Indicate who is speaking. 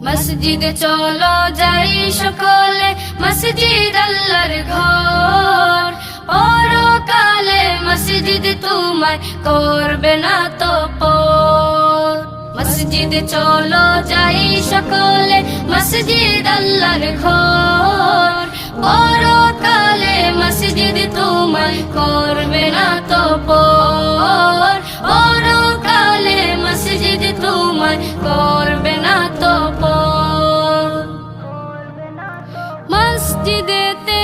Speaker 1: মসজিদে চলো যাই সকলে, মসজিদ আল্লাহর ঘর। পরকালে মসজিদ তোমায় করবে না তো পর। মসজিদে চলো যাই সকলে, মসজিদ আল্লাহর ঘর। পরকালে মসজিদ তোমায় করবে না তো পর। পরকালে মসজিদ তোমায় করবে না তো পর। মসজিদেতে